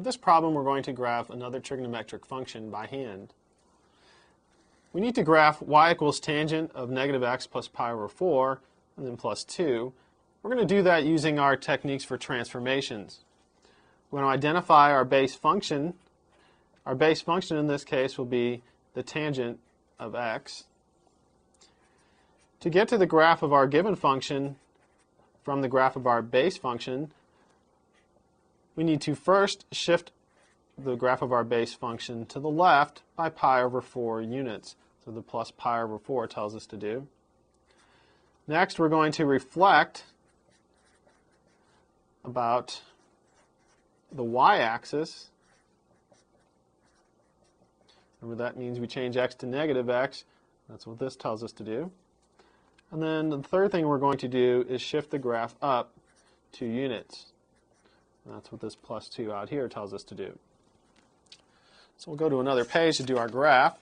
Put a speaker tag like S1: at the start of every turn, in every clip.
S1: For this problem, we're going to graph another trigonometric function by hand. We need to graph y equals tangent of negative x plus pi over 4 and then plus 2. We're going to do that using our techniques for transformations. We're going to identify our base function. Our base function in this case will be the tangent of x. To get to the graph of our given function from the graph of our base function, we need to first shift the graph of our base function to the left by pi over 4 units. So the plus pi over 4 tells us to do. Next, we're going to reflect about the y-axis. Remember, that means we change x to negative x. That's what this tells us to do. And then the third thing we're going to do is shift the graph up 2 units. And that's what this plus 2 out here tells us to do. So we'll go to another page to do our graph.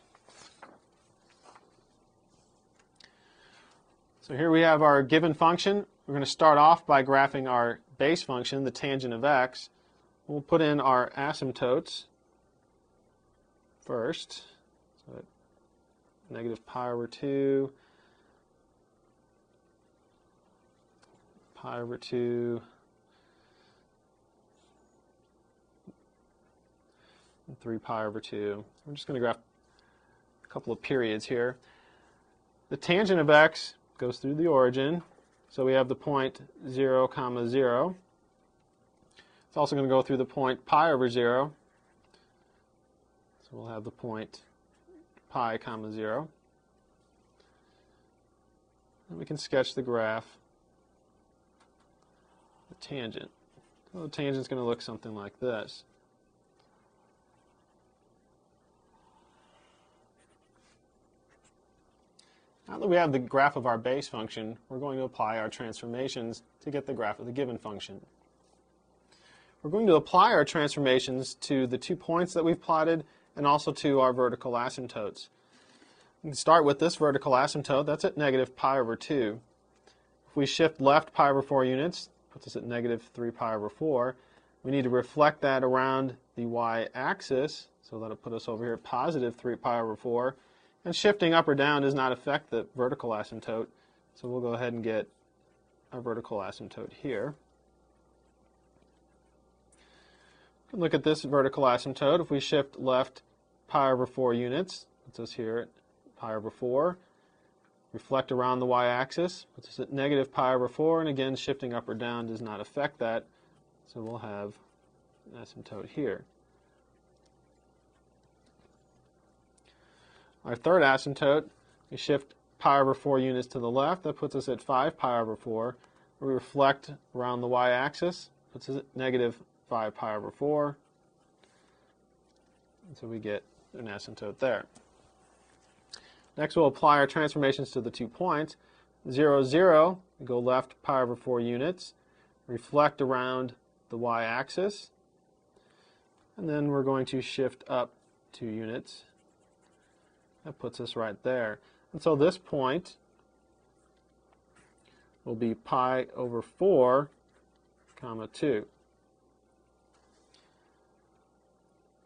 S1: So here we have our given function. We're going to start off by graphing our base function, the tangent of x. We'll put in our asymptotes first. So negative pi over 2, pi over 2, and 3 pi over 2. We're just going to graph a couple of periods here. The tangent of x goes through the origin, so we have the point 0, 0. It's also going to go through the point pi over 0. So we'll have the point pi, 0. And we can sketch the graph, the tangent. So the tangent is going to look something like this. Now that we have the graph of our base function, we're going to apply our transformations to get the graph of the given function. We're going to apply our transformations to the 2 points that we've plotted and also to our vertical asymptotes. We can start with this vertical asymptote. That's at negative pi over 2. If we shift left pi over 4 units, puts us at negative 3 pi over 4. We need to reflect that around the y-axis, so that'll put us over here at positive 3 pi over 4. And shifting up or down does not affect the vertical asymptote, so we'll go ahead and get our vertical asymptote here. We can look at this vertical asymptote. If we shift left pi over 4 units, puts us here at pi over 4. Reflect around the y-axis, puts us at negative pi over 4, and again, shifting up or down does not affect that, so we'll have an asymptote here. Our third asymptote, we shift pi over 4 units to the left. That puts us at 5 pi over 4. We reflect around the y-axis, puts us at negative 5 pi over 4. And so we get an asymptote there. Next, we'll apply our transformations to the 2 points. 0, 0, we go left pi over 4 units. Reflect around the y-axis. And then we're going to shift up 2 units. That puts us right there. And so this point will be pi over 4, 2.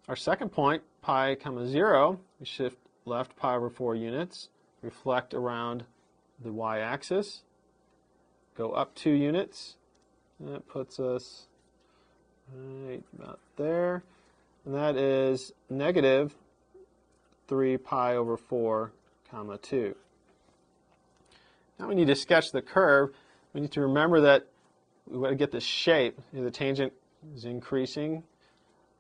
S1: Our second point, pi, 0, we shift left pi over 4 units, reflect around the y-axis, go up 2 units, and that puts us right about there. And that is negative 3 pi over 4, 2. Now we need to sketch the curve. We need to remember that we want to get this shape. The tangent is increasing.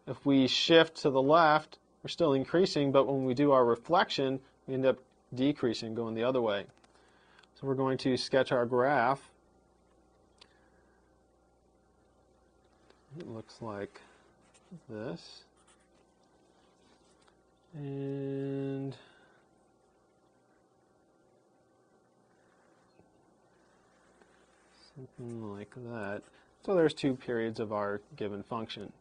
S1: If we shift to the left, we're still increasing, but when we do our reflection, we end up decreasing, going the other way. So we're going to sketch our graph. It looks like this. And something like that. So there's 2 periods of our given function.